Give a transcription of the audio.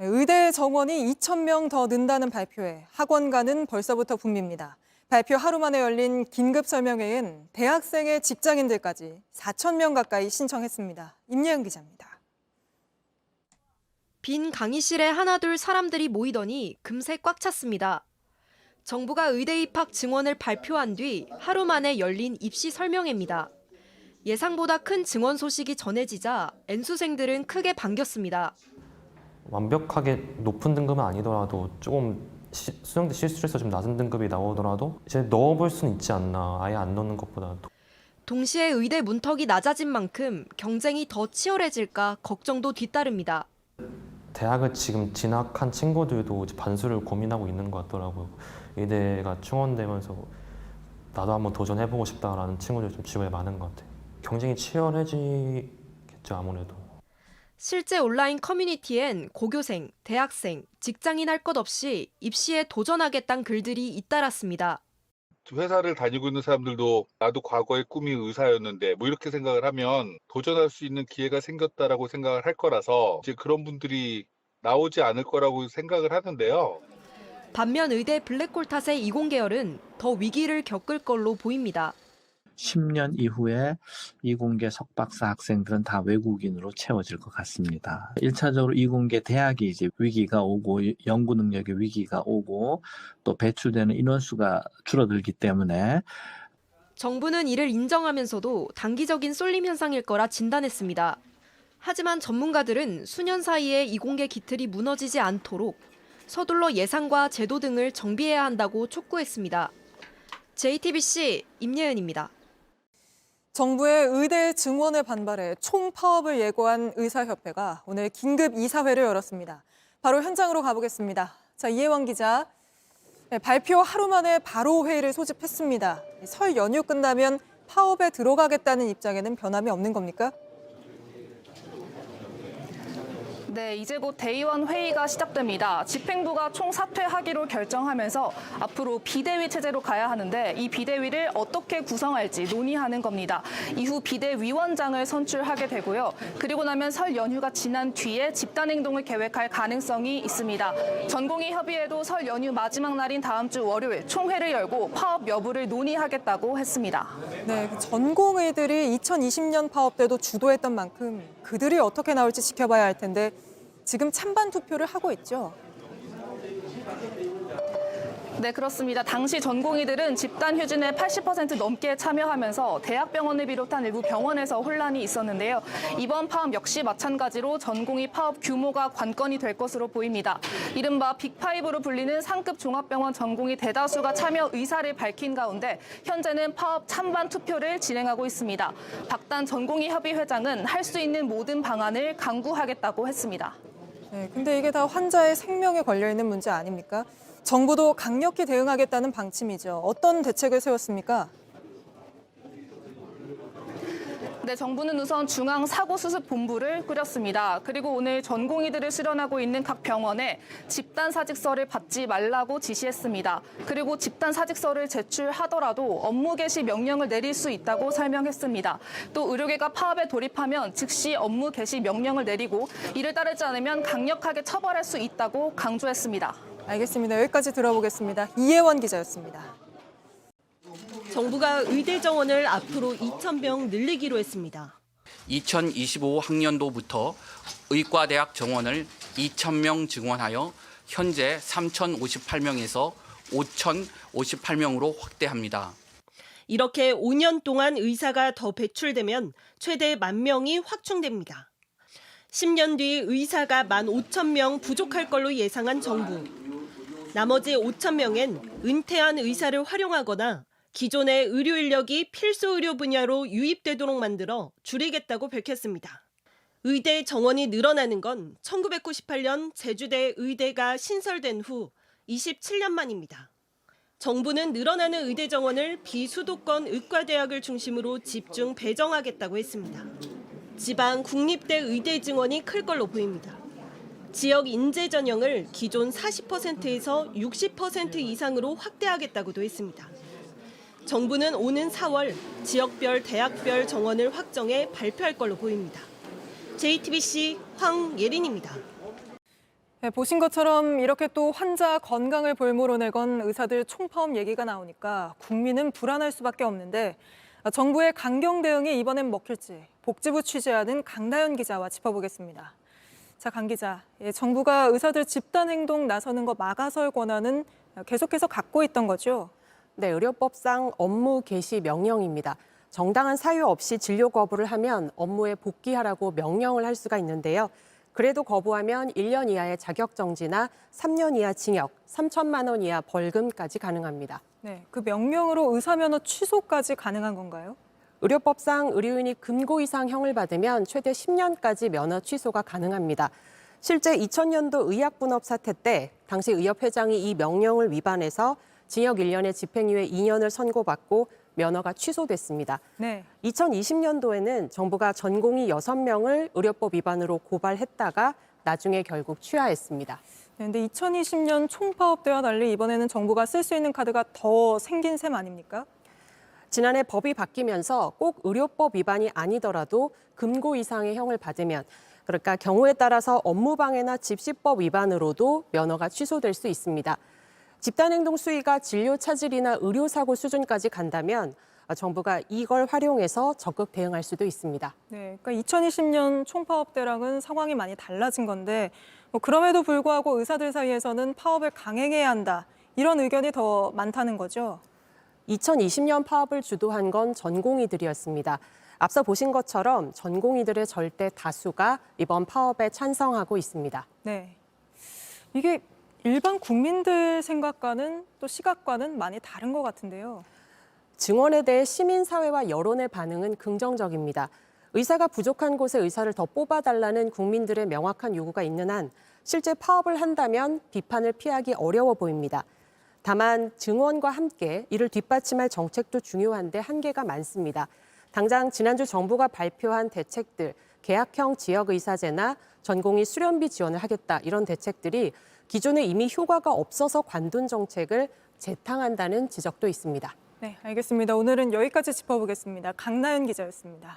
의대 정원이 2,000명 더 는다는 발표에 학원가는 벌써부터 붐빕니다. 발표 하루 만에 열린 긴급 설명회엔 대학생의 직장인들까지 4,000명 가까이 신청했습니다. 임예은 기자입니다. 빈 강의실에 하나둘 사람들이 모이더니 금세 꽉 찼습니다. 정부가 의대 입학 증원을 발표한 뒤 하루 만에 열린 입시 설명회입니다. 예상보다 큰 증원 소식이 전해지자 N수생들은 크게 반겼습니다. 완벽하게 높은 등급은 아니더라도 조금 수능대 실수해서 좀 낮은 등급이 나오더라도 이제 넣어볼 수는 있지 않나, 아예 안 넣는 것보다도. 동시에 의대 문턱이 낮아진 만큼 경쟁이 더 치열해질까 걱정도 뒤따릅니다. 대학을 지금 진학한 친구들도 이제 반수를 고민하고 있는 것 같더라고요. 의대가 충원되면서 나도 한번 도전해보고 싶다라는 친구들이 좀 주변에 많은 것 같아요. 경쟁이 치열해지겠죠, 아무래도. 실제 온라인 커뮤니티엔 고교생, 대학생, 직장인 할 것 없이 입시에 도전하겠다는 글들이 잇따랐습니다. 회사를 다니고 있는 사람들도 나도 과거의 꿈이 의사였는데 뭐 이렇게 생각을 하면 도전할 수 있는 기회가 생겼다라고 생각을 할 거라서 이제 그런 분들이 나오지 않을 거라고 생각을 하는데요. 반면 의대 블랙홀 탓의 이공계열은 더 위기를 겪을 걸로 보입니다. 10년 이후에 이공계 석박사 학생들은 다 외국인으로 채워질 것 같습니다. 1차적으로 이공계 대학이 이제 위기가 오고 연구 능력의 위기가 오고 또 배출되는 인원수가 줄어들기 때문에 정부는 이를 인정하면서도 단기적인 쏠림 현상일 거라 진단했습니다. 하지만 전문가들은 수년 사이에 이공계 기틀이 무너지지 않도록 서둘러 예산과 제도 등을 정비해야 한다고 촉구했습니다. JTBC 임예은입니다. 정부의 의대 증원에 반발해 총파업을 예고한 의사협회가 오늘 긴급 이사회를 열었습니다. 바로 현장으로 가보겠습니다. 자, 이혜원 기자. 발표 하루 만에 바로 회의를 소집했습니다. 설 연휴 끝나면 파업에 들어가겠다는 입장에는 변함이 없는 겁니까? 네, 이제 곧 대의원 회의가 시작됩니다. 집행부가 총사퇴하기로 결정하면서 앞으로 비대위 체제로 가야 하는데 이 비대위를 어떻게 구성할지 논의하는 겁니다. 이후 비대위원장을 선출하게 되고요. 그리고 나면 설 연휴가 지난 뒤에 집단행동을 계획할 가능성이 있습니다. 전공의 협의회도 설 연휴 마지막 날인 다음 주 월요일 총회를 열고 파업 여부를 논의하겠다고 했습니다. 네, 전공의들이 2020년 파업 때도 주도했던 만큼 그들이 어떻게 나올지 지켜봐야 할 텐데 지금 찬반 투표를 하고 있죠. 네, 그렇습니다. 당시 전공의들은 집단 휴진에 80% 넘게 참여하면서 대학병원을 비롯한 일부 병원에서 혼란이 있었는데요. 이번 파업 역시 마찬가지로 전공의 파업 규모가 관건이 될 것으로 보입니다. 이른바 빅5로 불리는 상급 종합병원 전공의 대다수가 참여 의사를 밝힌 가운데 현재는 파업 찬반 투표를 진행하고 있습니다. 박단 전공의 협의 회장은 할 수 있는 모든 방안을 강구하겠다고 했습니다. 네, 근데 이게 다 환자의 생명에 걸려있는 문제 아닙니까? 정부도 강력히 대응하겠다는 방침이죠. 어떤 대책을 세웠습니까? 네, 정부는 우선 중앙사고수습본부를 꾸렸습니다. 그리고 오늘 전공의들을 수련하고 있는 각 병원에 집단사직서를 받지 말라고 지시했습니다. 그리고 집단사직서를 제출하더라도 업무 개시 명령을 내릴 수 있다고 설명했습니다. 또 의료계가 파업에 돌입하면 즉시 업무 개시 명령을 내리고 이를 따르지 않으면 강력하게 처벌할 수 있다고 강조했습니다. 알겠습니다. 여기까지 들어보겠습니다. 이혜원 기자였습니다. 정부가 의대 정원을 앞으로 2,000명 늘리기로 했습니다. 2025 학년도부터 의과대학 정원을 2,000명 증원하여 현재 3,058명에서 5,058명으로 확대합니다. 이렇게 5년 동안 의사가 더 배출되면 최대 10,000명이 확충됩니다. 10년 뒤 의사가 15,000명 부족할 걸로 예상한 정부. 나머지 5,000명엔 은퇴한 의사를 활용하거나 기존의 의료 인력이 필수 의료 분야로 유입되도록 만들어 줄이겠다고 밝혔습니다. 의대 정원이 늘어나는 건 1998년 제주대 의대가 신설된 후 27년 만입니다. 정부는 늘어나는 의대 정원을 비수도권 의과대학을 중심으로 집중 배정하겠다고 했습니다. 지방 국립대 의대 증원이 클 걸로 보입니다. 지역 인재 전형을 기존 40%에서 60% 이상으로 확대하겠다고도 했습니다. 정부는 오는 4월 지역별 대학별 정원을 확정해 발표할 걸로 보입니다. JTBC 황예린입니다. 네, 보신 것처럼 이렇게 또 환자 건강을 볼모로 건 의사들 총파업 얘기가 나오니까 국민은 불안할 수밖에 없는데 정부의 강경 대응이 이번엔 먹힐지 복지부 취재하는 강나연 기자와 짚어보겠습니다. 자, 강 기자, 정부가 의사들 집단 행동 나서는 거 막아설 권한은 계속해서 갖고 있던 거죠? 네, 의료법상 업무 개시 명령입니다. 정당한 사유 없이 진료 거부를 하면 업무에 복귀하라고 명령을 할 수가 있는데요. 그래도 거부하면 1년 이하의 자격정지나 3년 이하 징역, 3천만 원 이하 벌금까지 가능합니다. 네, 그 명령으로 의사면허 취소까지 가능한 건가요? 의료법상 의료인이 금고 이상 형을 받으면 최대 10년까지 면허 취소가 가능합니다. 실제 2000년도 의약분업 사태 때 당시 의협회장이 이 명령을 위반해서 징역 1년에 집행유예 2년을 선고받고 면허가 취소됐습니다. 네. 2020년도에는 정부가 전공의 6명을 의료법 위반으로 고발했다가 나중에 결국 취하했습니다. 그런데 2020년 총파업 때와 달리 이번에는 정부가 쓸 수 있는 카드가 더 생긴 셈 아닙니까? 지난해 법이 바뀌면서 꼭 의료법 위반이 아니더라도 금고 이상의 형을 받으면 그러니까 경우에 따라서 업무방해나 집시법 위반으로도 면허가 취소될 수 있습니다. 집단행동 수위가 진료 차질이나 의료사고 수준까지 간다면 정부가 이걸 활용해서 적극 대응할 수도 있습니다. 네, 그러니까 2020년 총파업 때랑은 상황이 많이 달라진 건데 그럼에도 불구하고 의사들 사이에서는 파업을 강행해야 한다 이런 의견이 더 많다는 거죠? 2020년 파업을 주도한 건 전공의들이었습니다. 앞서 보신 것처럼 전공의들의 절대 다수가 이번 파업에 찬성하고 있습니다. 네, 이게 일반 국민들 생각과는 또 시각과는 많이 다른 것 같은데요. 증원에 대해 시민사회와 여론의 반응은 긍정적입니다. 의사가 부족한 곳에 의사를 더 뽑아달라는 국민들의 명확한 요구가 있는 한 실제 파업을 한다면 비판을 피하기 어려워 보입니다. 다만 증원과 함께 이를 뒷받침할 정책도 중요한데 한계가 많습니다. 당장 지난주 정부가 발표한 대책들, 계약형 지역의사제나 전공의 수련비 지원을 하겠다 이런 대책들이 기존에 이미 효과가 없어서 관둔 정책을 재탕한다는 지적도 있습니다. 네, 알겠습니다. 오늘은 여기까지 짚어보겠습니다. 강나연 기자였습니다.